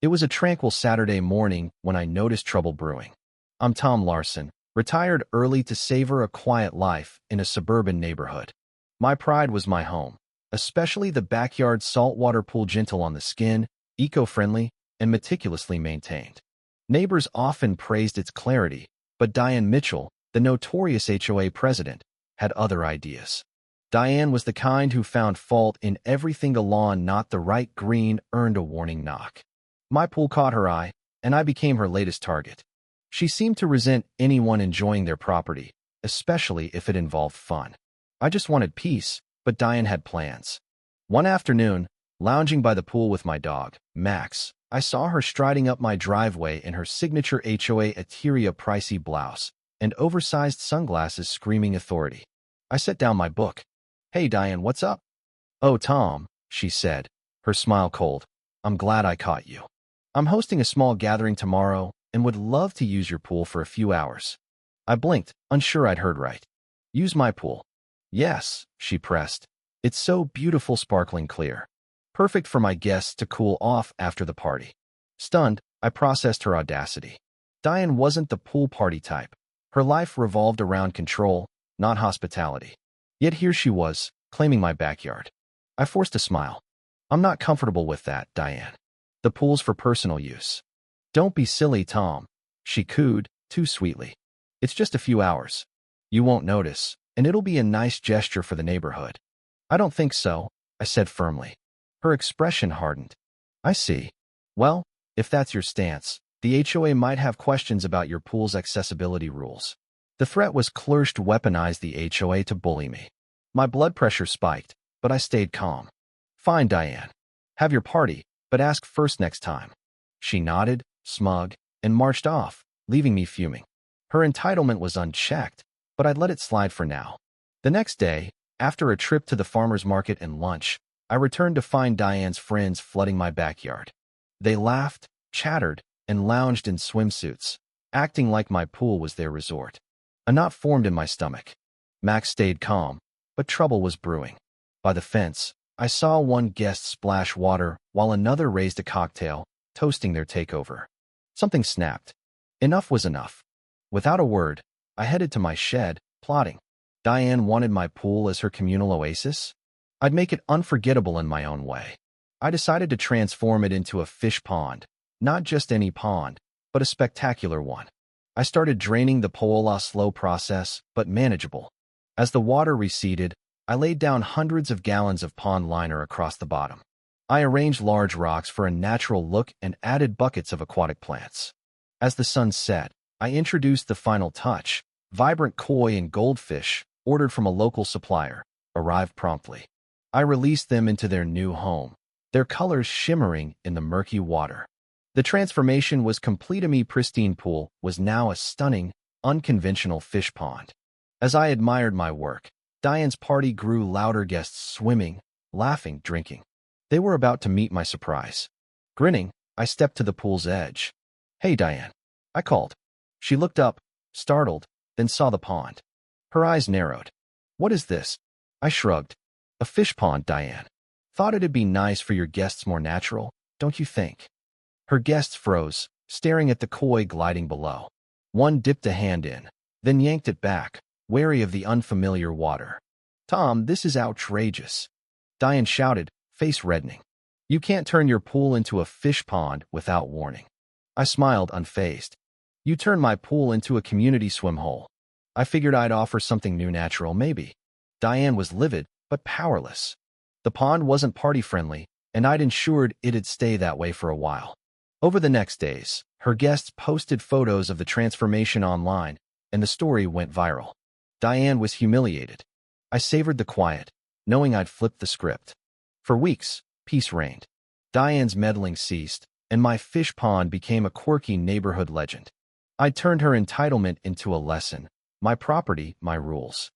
It was a tranquil Saturday morning when I noticed trouble brewing. I'm Tom Larson, retired early to savor a quiet life in a suburban neighborhood. My pride was my home, especially the backyard saltwater pool, gentle on the skin, eco-friendly, and meticulously maintained. Neighbors often praised its clarity, but Diane Mitchell, the notorious HOA president, had other ideas. Diane was the kind who found fault in everything. A lawn not the right green earned a warning knock. My pool caught her eye, and I became her latest target. She seemed to resent anyone enjoying their property, especially if it involved fun. I just wanted peace, but Diane had plans. One afternoon, lounging by the pool with my dog, Max, I saw her striding up my driveway in her signature HOA Eteria pricey blouse and oversized sunglasses, screaming authority. I set down my book. "Hey, Diane, what's up?" "Oh, Tom," she said, her smile cold. "I'm glad I caught you. I'm hosting a small gathering tomorrow and would love to use your pool for a few hours." I blinked, unsure I'd heard right. "Use my pool?" "Yes," she pressed. "It's so beautiful, sparkling clear. Perfect for my guests to cool off after the party." Stunned, I processed her audacity. Diane wasn't the pool party type. Her life revolved around control, not hospitality. Yet here she was, claiming my backyard. I forced a smile. "I'm not comfortable with that, Diane. The pool's for personal use." "Don't be silly, Tom," she cooed, too sweetly. "It's just a few hours. You won't notice, and it'll be a nice gesture for the neighborhood." "I don't think so," I said firmly. Her expression hardened. "I see. Well, if that's your stance, the HOA might have questions about your pool's accessibility rules." The threat was clenched. Weaponized the HOA to bully me. My blood pressure spiked, but I stayed calm. "Fine, Diane. Have your party, but ask first next time." She nodded, smug, and marched off, leaving me fuming. Her entitlement was unchecked, but I'd let it slide for now. The next day, after a trip to the farmer's market and lunch, I returned to find Diane's friends flooding my backyard. They laughed, chattered, and lounged in swimsuits, acting like my pool was their resort. A knot formed in my stomach. Max stayed calm, but trouble was brewing. By the fence, I saw one guest splash water while another raised a cocktail, toasting their takeover. Something snapped. Enough was enough. Without a word, I headed to my shed, plotting. Diane wanted my pool as her communal oasis. I'd make it unforgettable in my own way. I decided to transform it into a fish pond, not just any pond, but a spectacular one. I started draining the pool, a slow process, but manageable. As the water receded, I laid down hundreds of gallons of pond liner across the bottom. I arranged large rocks for a natural look and added buckets of aquatic plants. As the sun set, I introduced the final touch. Vibrant koi and goldfish, ordered from a local supplier, arrived promptly. I released them into their new home, their colors shimmering in the murky water. The transformation was complete. My pristine pool was now a stunning, unconventional fish pond. As I admired my work, Diane's party grew louder, guests swimming, laughing, drinking. They were about to meet my surprise. Grinning, I stepped to the pool's edge. "Hey, Diane," I called. She looked up, startled, then saw the pond. Her eyes narrowed. "What is this?" I shrugged. "A fish pond, Diane. Thought it'd be nice for your guests, more natural, don't you think?" Her guests froze, staring at the koi gliding below. One dipped a hand in, then yanked it back, wary of the unfamiliar water. "Tom, this is outrageous," Diane shouted, face reddening. "You can't turn your pool into a fish pond without warning." I smiled, unfazed. "You turn my pool into a community swim hole. I figured I'd offer something new, natural, maybe." Diane was livid, but powerless. The pond wasn't party-friendly, and I'd ensured it'd stay that way for a while. Over the next days, her guests posted photos of the transformation online, and the story went viral. Diane was humiliated. I savored the quiet, knowing I'd flipped the script. For weeks, peace reigned. Diane's meddling ceased, and my fish pond became a quirky neighborhood legend. I turned her entitlement into a lesson. My property, my rules.